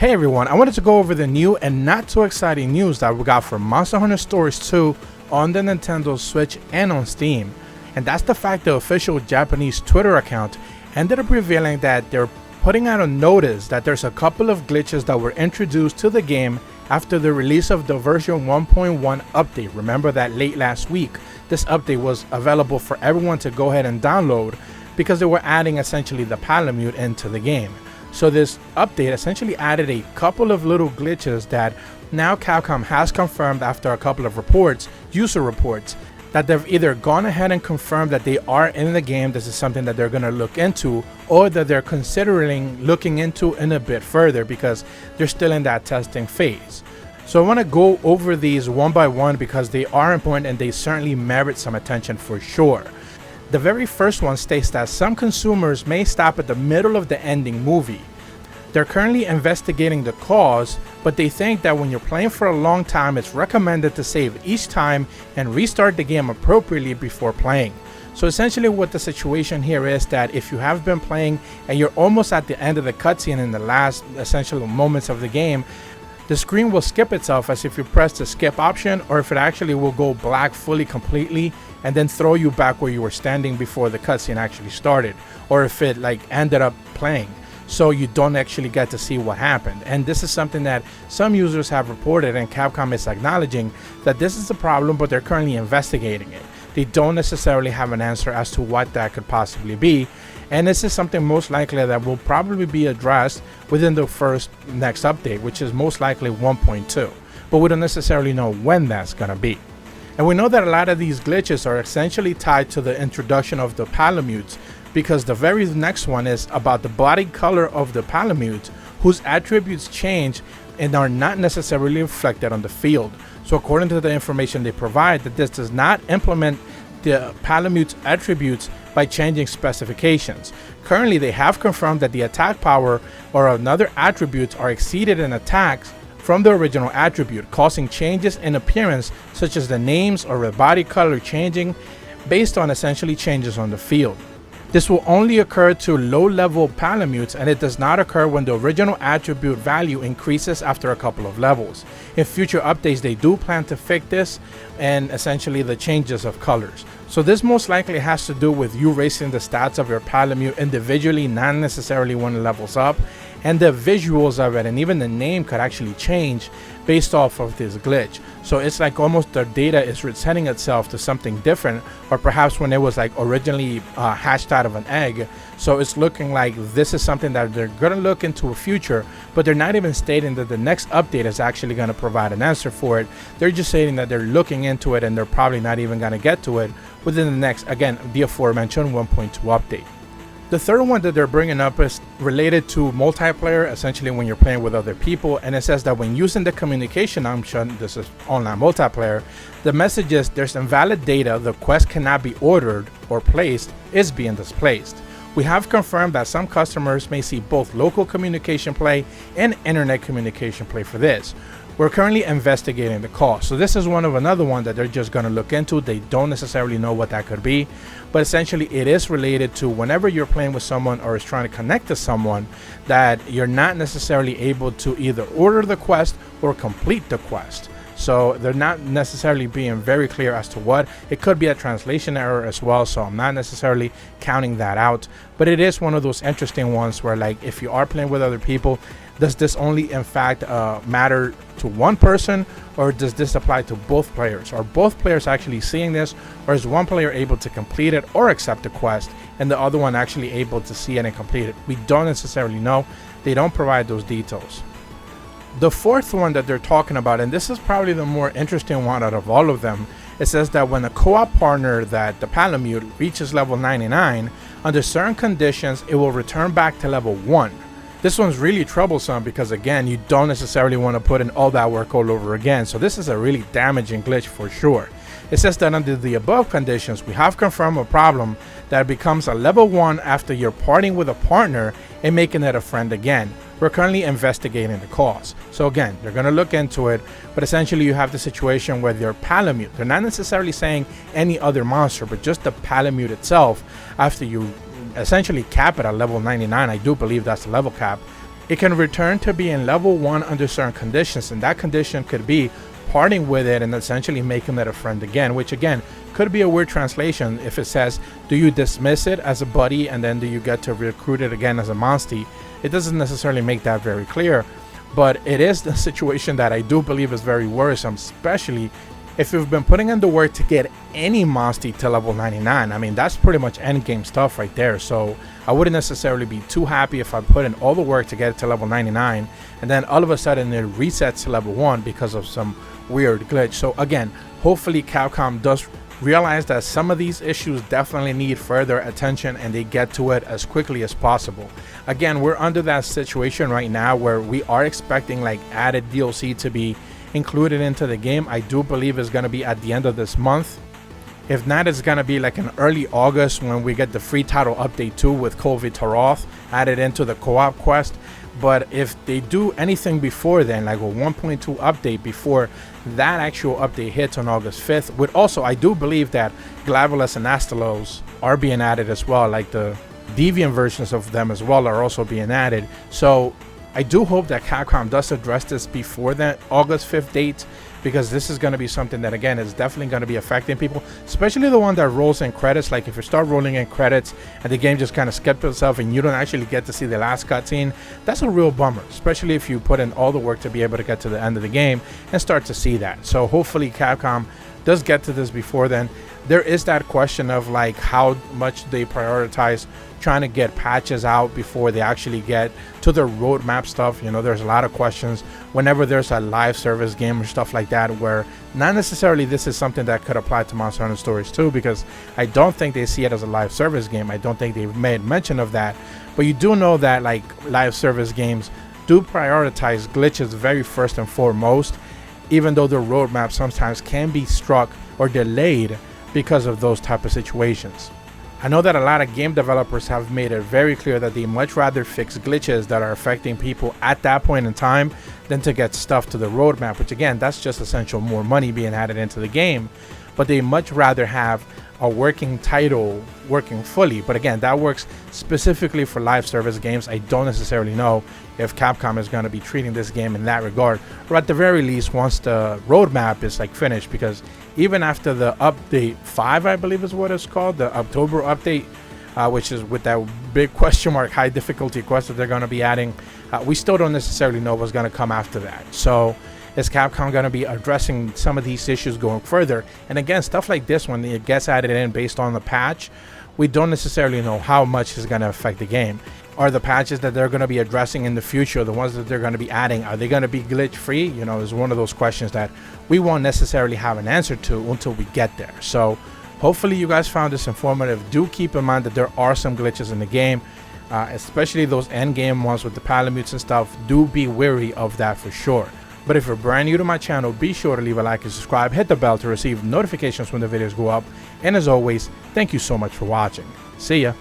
Hey everyone, I wanted to go over the new and not too exciting news that we got for Monster Hunter Stories 2 on the Nintendo Switch and on Steam. And that's the fact the official Japanese Twitter account ended up revealing that they're putting out a notice that there's a couple of glitches that were introduced to the game after the release of the version 1.1 update. Remember that late last week, this update was available for everyone to go ahead and download because they were adding essentially the Palamute into the game. So this update essentially added a couple of little glitches that now Capcom has confirmed after a couple of reports, user reports, that they've either gone ahead and confirmed that they are in the game, this is something that they're going to look into, or that they're considering looking into in a bit further because they're still in that testing phase. So I want to go over these one by one because they are important and they certainly merit some attention for sure. The very first one states that some consumers may stop at the middle of the ending movie. They're currently investigating the cause, but they think that when you're playing for a long time, it's recommended to save each time and restart the game appropriately before playing. So essentially what the situation here is that if you have been playing and you're almost at the end of the cutscene in the last essential moments of the game, the screen will skip itself as if you press the skip option, or if it actually will go black fully completely and then throw you back where you were standing before the cutscene actually started, or if it ended up playing, so you don't actually get to see what happened. And this is something that some users have reported, and Capcom is acknowledging that this is a problem, but they're currently investigating it. They don't necessarily have an answer as to what that could possibly be, and this is something most likely that will probably be addressed within the next update, which is most likely 1.2, but we don't necessarily know when that's gonna be. And we know that a lot of these glitches are essentially tied to the introduction of the Palamutes, because the very next one is about the body color of the Palamute, whose attributes change and are not necessarily reflected on the field. So according to the information they provide, that this does not implement the Palamute's attributes by changing specifications. Currently, they have confirmed that the attack power or another attributes are exceeded in attacks from the original attribute, causing changes in appearance such as the names or the body color changing based on essentially changes on the field. This will only occur to low-level Palamutes, and it does not occur when the original attribute value increases after a couple of levels. In future updates, they do plan to fix this and essentially the changes of colors. So this most likely has to do with you raising the stats of your Palamute individually, not necessarily when it levels up, and the visuals of it and even the name could actually change based off of this glitch. So it's like almost the data is resetting itself to something different, or perhaps when it was originally hatched out of an egg. So it's looking like this is something that they're going to look into a future, but they're not even stating that the next update is actually going to provide an answer for it. They're just saying that they're looking into it and they're probably not even going to get to it within the next, again, the aforementioned 1.2 update. The third one that they're bringing up is related to multiplayer, essentially when you're playing with other people, and it says that when using the communication option, this is online multiplayer, the message is there's invalid data, the quest cannot be ordered or placed, is being displaced. We have confirmed that some customers may see both local communication play and internet communication play for this. We're currently investigating the cause. So this is another one that they're just going to look into. They don't necessarily know what that could be, but essentially it is related to whenever you're playing with someone or is trying to connect to someone, that you're not necessarily able to either order the quest or complete the quest. So they're not necessarily being very clear as to what. It could be a translation error as well, so I'm not necessarily counting that out. But it is one of those interesting ones where if you are playing with other people, does this only in fact matter to one person, or does this apply to both players? Are both players actually seeing this, or is one player able to complete it or accept the quest and the other one actually able to see it and complete it? We don't necessarily know. They don't provide those details. The fourth one that they're talking about, and this is probably the more interesting one out of all of them, it says that when a co-op partner that the Palamute reaches level 99, under certain conditions it will return back to level 1. This one's really troublesome because, again, you don't necessarily want to put in all that work all over again. So this is a really damaging glitch for sure. It says that under the above conditions, we have confirmed a problem that becomes a level 1 after you're parting with a partner and making it a friend again. We're currently investigating the cause. So again, they're going to look into it, but essentially you have the situation where your Palamute, they're not necessarily saying any other monster, but just the Palamute itself, after you essentially cap it at level 99, I do believe that's the level cap, it can return to being level 1 under certain conditions, and that condition could be parting with it and essentially making it a friend again, which again could be a weird translation if it says, do you dismiss it as a buddy and then do you get to recruit it again as a monstie? It doesn't necessarily make that very clear, but it is the situation that I do believe is very worrisome, especially if you've been putting in the work to get any monstie to level 99. I mean, that's pretty much endgame stuff right there. So I wouldn't necessarily be too happy if I put in all the work to get it to level 99 and then all of a sudden it resets to level 1 because of some weird glitch. So again, hopefully Capcom does realize that some of these issues definitely need further attention and they get to it as quickly as possible. Again, we're under that situation right now where we are expecting like added DLC to be included into the game. I do believe it's going to be at the end of this month. If not, it's going to be like in early August when we get the free title update 2 with Kovi Taroth added into the co-op quest. But if they do anything before then, like a 1.2 update before that actual update hits on August 5th, with also I do believe that Glavolus and Astalos are being added as well, like the Deviant versions of them as well are also being added. So I do hope that Capcom does address this before that August 5th date, because this is going to be something that again is definitely going to be affecting people, especially the one that rolls in credits. Like if you start rolling in credits and the game just kind of skips itself and you don't actually get to see the last cutscene, that's a real bummer, especially if you put in all the work to be able to get to the end of the game and start to see that. So hopefully Capcom does get to this before then. There is that question of like how much they prioritize trying to get patches out before they actually get to the roadmap stuff. You know, there's a lot of questions whenever there's a live service game or stuff like that, where not necessarily this is something that could apply to Monster Hunter Stories 2, because I don't think they see it as a live service game. I don't think they've made mention of that, but you do know that like live service games do prioritize glitches very first and foremost, even though the roadmap sometimes can be struck or delayed because of those type of situations. I know that a lot of game developers have made it very clear that they much rather fix glitches that are affecting people at that point in time than to get stuff to the roadmap, which again, that's just essential more money being added into the game. But they much rather have a working title working fully. But again, that works specifically for live service games. I don't necessarily know if Capcom is going to be treating this game in that regard, or at the very least once the roadmap is like finished, because even after the update 5, I believe is what it's called, the October update, which is with that big question mark high difficulty quest that they're going to be adding, we still don't necessarily know what's going to come after that. So is Capcom going to be addressing some of these issues going further? And again, stuff like this, when it gets added in based on the patch, we don't necessarily know how much is going to affect the game. Are the patches that they're going to be addressing in the future, the ones that they're going to be adding, are they going to be glitch free? You know, is one of those questions that we won't necessarily have an answer to until we get there. So hopefully you guys found this informative. Do keep in mind that there are some glitches in the game, especially those end game ones with the palamutes and stuff. Do be wary of that for sure. But if you're brand new to my channel, be sure to leave a like and subscribe, hit the bell to receive notifications when the videos go up, and as always, thank you so much for watching. See ya.